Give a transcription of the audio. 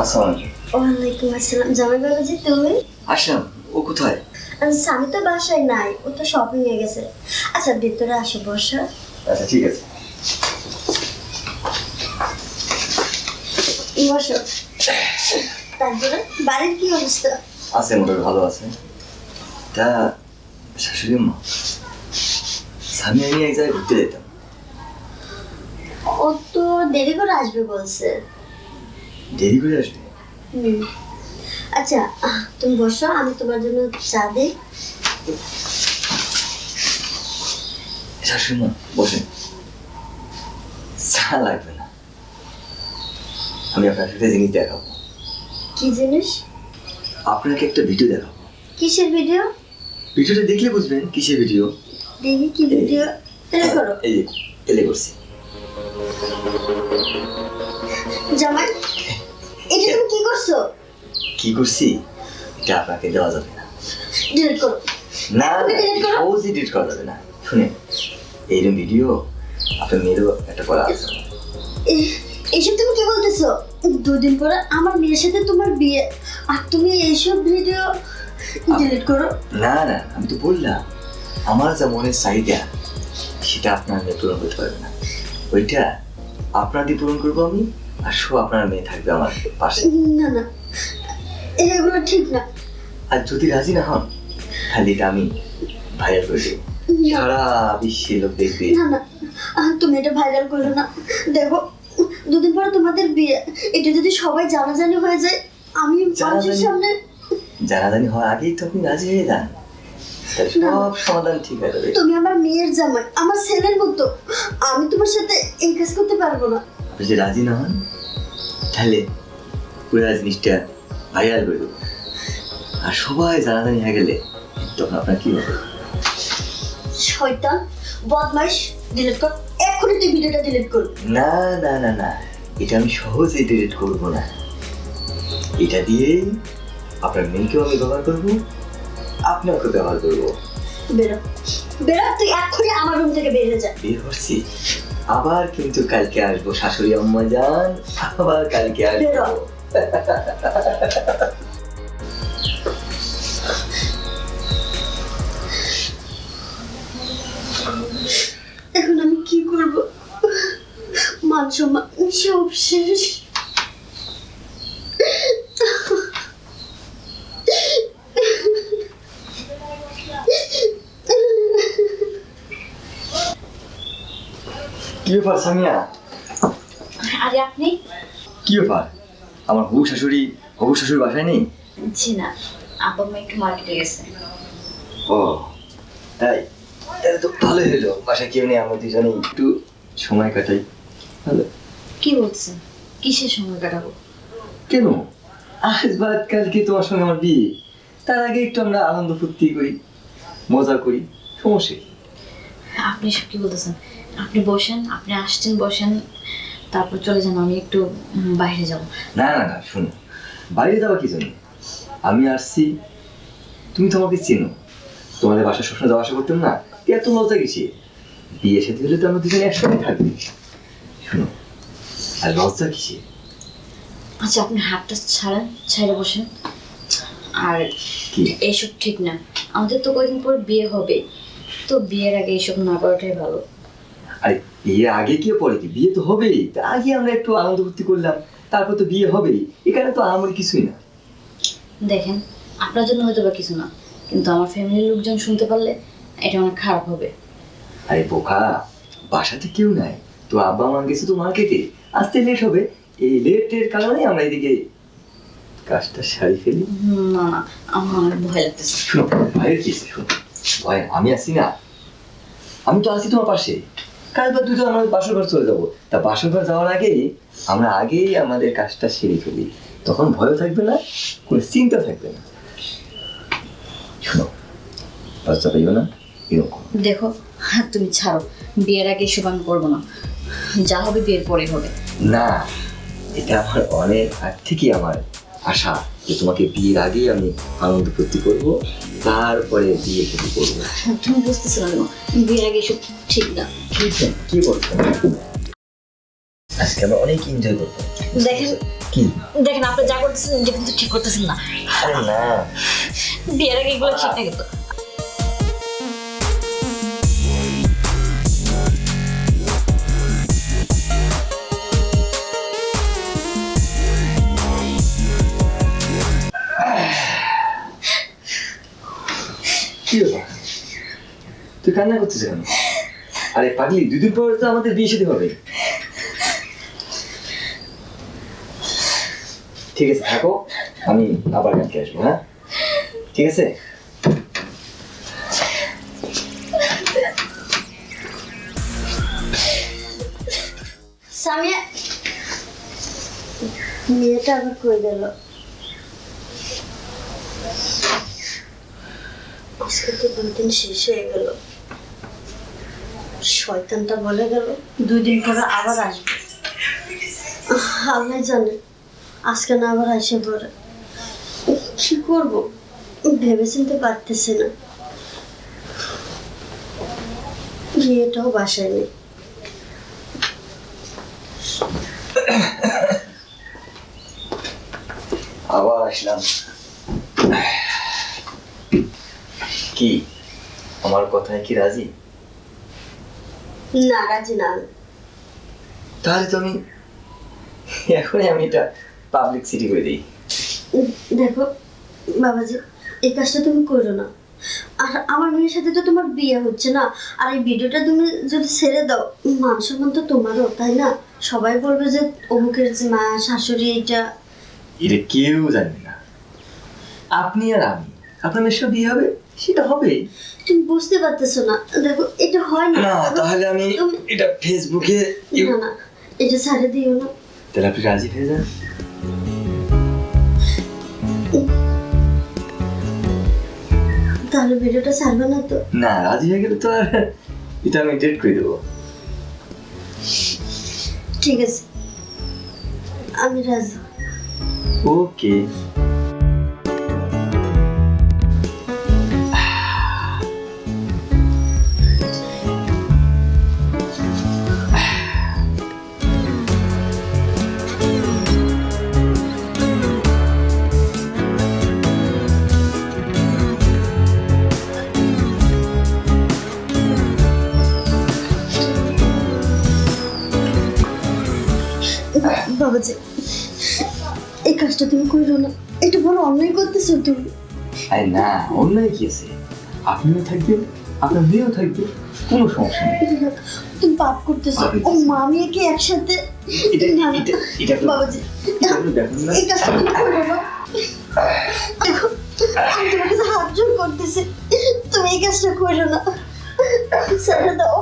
আসসালামু ওয়ালাইকুম আসসালাম। জামাই বাবাজি তুমি? আসলাম। ও কোথায়? স্বামী তো বাসায় নাই, ও তো শপিং এ গেছে। আচ্ছা ভিতরে আসো, বসো। আচ্ছা ঠিক আছে। বসো। তারপরে বাড়ির কি অবস্থা? আছে, মোটামুটি ভালো আছে। তা শাশুড়ি মা, স্বামী আমি এক জায়গায় ঘুরতে যেতাম। ও তো দেরি করে আসবে বলছে। দেরি করে আসবে? আচ্ছা তুমি বসো, আমি তোমার জন্য চা দিই। শাশুড়ি মা বসেন। চা লাগবে না, আমি আপনার একটা জিনিস দেখাবো। কি জিনিস? আপনাকে একটা ভিডিও দেখাবো। কিসের ভিডিও? ভিডিওটা দেখলে বুঝবেন কিসের ভিডিও। দেখি কি ভিডিও। প্লে করো। এই যে প্লে করছি। জামাই, এটা তুমি কি করছো? কি করছি এটা আপনাকে দেওয়া যাবে না। ডিলিট করো। না সহজে ডিলিট করা যাবে না। শুনে, এইরকম ভিডিও আপনার মেয়েরও একটা করা আছে। এইসব তুমি কি বলতেছো? দুদিন পরে আমার মেয়ের সাথে তোমার বিয়ে, আর তুমি এইসব ভিডিও ডিলিট করো? না না, আমি তো বললাম আমার যা মনের চাহিদা সেটা আপনার মেয়ে পূরণ করতে পারবে না। ওইটা আপনার দিয়ে পূরণ করবো আমি, আর সব আপনার মেয়ে থাকবে আমার পাশে। না না, এগুলো ঠিক না। আর যদি রাজি না হন তাহলে এটা আমি ভাইরাল করে দেবো, সারা বিশ্বের লোক দেখবে। না না, তুমি এটা ভাইরাল করো না। দেখো দুদিন পরে তোমাদের বিয়ে, এটা যদি সবাই জানাজানি হয়ে যায়, আমি মানুষের সামনে। জানাজানি হওয়ার আগেই তো আপনি রাজি হয়ে যান, তাহলে সব সমাধান ঠিক হয়ে যাবে। তুমি আমার মেয়ের জামাই, আমার ছেলের মতো, আমি তোমার সাথে এই কাজ করতে পারবো না। আপনি যদি রাজি না হন তাহলে পুরো জিনিসটা ভাইরাল করে দেবো, আর সবাই জানাজানি হয়ে গেলে তখন আপনার কি হবে? শয়তান, বদমাইশ, ডিলিট কর এক্ষুনি, তুই ভিডিওটা ডিলিট কর। না না না না, এটা আমি সহজেই ডিলিট করবো না। এটা দিয়ে আপনার মেয়েকেও আমি ব্যবহার করবো, আপনাকেও ব্যবহার করবো। বেরো বেরো, তুই এক্ষুনি আমার রুম থেকে বেরিয়ে যা। বের করছি, আবার কিন্তু কালকে আসবো শাশুড়ি আম্মা জান, আবার কালকে বেরো। আসবো। এখন আমি কি করব? মান সম্মান সব শেষ। কি ব্যাপার সামিয়া? আরে আপনি? কি ব্যাপার? আমার হবু শাশুড়ি বাসায় নেই? জি না, আব্বা মা একটু মার্কেটে গেছে। ও তাই? তাহলে তো ভালোই হলো, বাসায় কেউ নেই, আমরা দুজনেই একটু সময় কাটাই। ভালো। কি বলছেন? কিসের সময় কাটাবো? কেন, আজ বাদ কালকে তোমার সঙ্গে আমার বিয়ে, তার আগে একটু আমরা আনন্দ ফুর্তি করি, মজা করি, সমস্যা কি? আপনি সব কি বলতেছেন? আপনি বসেন, আপনি আসছেন বসেন, তারপর চলে যান, আমি একটু বাইরে যাব। না না না, শোনো, বাইরে যাওয়া কি জন্য? আমি আসছি, তুমি তো আমাকে চেনো, তোমাদের বাসায় সবসময় যাওয়া আসা করতাম না, এত লজ্জা গেছি। বিয়ে সাথে হলে তো আমরা দুজনে একসাথে থাকবি। শোনো, আর লজ্জা কিসে? আচ্ছা আপনি হাতটা ছাড়েন, ছাইড়ে বসেন। আর কি? এইসব ঠিক না, আমাদের তো কয়েকদিন পর বিয়ে হবে, তো বিয়ের আগে এইসব না করাটাই ভালো। আরে বিয়ে আগে কি পরে কি, বিয়ে তো হবেই, তা আগে আমরা একটু আনন্দ ফুর্তি করলাম, তারপর তো বিয়ে হবেই, এখানে তো আমার কিছুই না। দেখেন, আপনার জন্য হয়তো বা কিছু না, কিন্তু আমার ফ্যামিলির লোকজন শুনতে পারলে এটা অনেক খারাপ হবে। আরে বোকা, বাসাতে কেউ নাই তো, আব্বা মা গেছে তো মার্কেটে, আসতে লেট হবে, এই লেটের কারণে আমরা এদিকে কাজটা সারি ফেলি। না না, আমার অনেক ভয় লাগতেছে। শোনো, ভয়ের কিছু, শোনো, ভয় আমি আছি না, আমি তো আছি তোমার পাশে। কাল বা দুটো আমরা বাসর ঘর চলে যাবো, তা বাসর ঘর যাওয়ার আগেই আমরা আগেই আমাদের কাজটা সেরে ফেলি, তখন ভয়ও থাকবে না, কোনো চিন্তা থাকবে না। শোনো, বাচ্চা পাইও না এরকম। দেখো, তুমি ছাড়ো, বিয়ের আগে এসব আমি করবো না, যা হবে বিয়ের পরে হবে। না, এটা আমার অনেক আগ থেকেই আমার আশা যে তোমাকে বিয়ের আগেই আমি আনন্দ ফুর্তি করবো, তারপরে বিয়ে শুরু করবো। তুমি বুঝতেছো না কেন? বিয়ের আগে এসব ঠিক না। কি বলছো? আজকে আমরা অনেক এনজয় করবো। দেখেন, কি দেখেন আপনি যা করতেছেন এটা কিন্তু ঠিক করতেছেন না। আরে না বিয়ের আগে এগুলো ঠিক না কিন্তু। কি ব্যাপার তুই কান্না করছিস কেন? আরে পাগলি 2 দিন পর তো আমাদের বিয়ে শাদী হবে। ঠিক আছে থাকো, আমি আবার কালকে আসবো। হ্যাঁ ঠিক আছে। সামিয়া, মেয়েটা আবার কই গেল? আজকে তো 2 দিন শেষ হয়ে গেল। শয়তানটা বলে গেল 2 দিন পরে আবার আসবে। আল্লাহ জানে আজকে না আবার আসে পরে কি করবো ভেবে চিনতে পারতেছি না। মেয়েটাও বাসায় নেই। আবার আসলাম। কি আমার কথায় কি রাজি? না রাজি না আমি। তাহলে তো এখনই আমি এটা পাবলিক সিটি করে দিই। দেখো বাবাজি, এই কাজটা তুমি করো না। আর আমার মেয়ের সাথে তো তোমার বিয়ে হচ্ছে না। আর এই ভিডিওটা তুমি যদি ছেড়ে দাও, মান সম্মান তো তোমারও, তাই না? সবাই বলবে যে অমুকের যে মা শাশুড়ি এটা। এটা কেউ জানে না, আপনি আর আমি। আপনার মেয়ের সাথে বিয়ে হবে, সেটা হবে। তুমি বুঝতে পারতেছো না। দেখো এটা হয় না। না তাহলে আমি এটা ফেসবুকে না না, এটা ছেড়ে দিও না। তাহলে আপনি রাজি হয়ে যান। তাহলে ভিডিওটা ছাড়বে না তো? না রাজি হয়ে গেলে তো আর এটা আমি ডিলিট করে দেবো। ঠিক আছে, আমি রাজি। ওকে। বাবাজি, এই কাজটা তুমি করো না। এটা বড় অন্যায় করতেছো তুমি। আরে না অন্যায় কি আছে, আপনিও থাকবেন আপনার মেয়েও থাকবে, কোনো সমস্যা নেই। তুমি পাপ করতেছো। ও মামিয়াকে একসাথে। এটা না, না। এটা এটা বাবাজি, আপনি দেখুন না। এই কাজটা তুমি করো না। দেখো, আমি তোমার কাছে হাত জোড় করতেছি, তুমি এই কাজটা করো না। ছেড়ে দাও।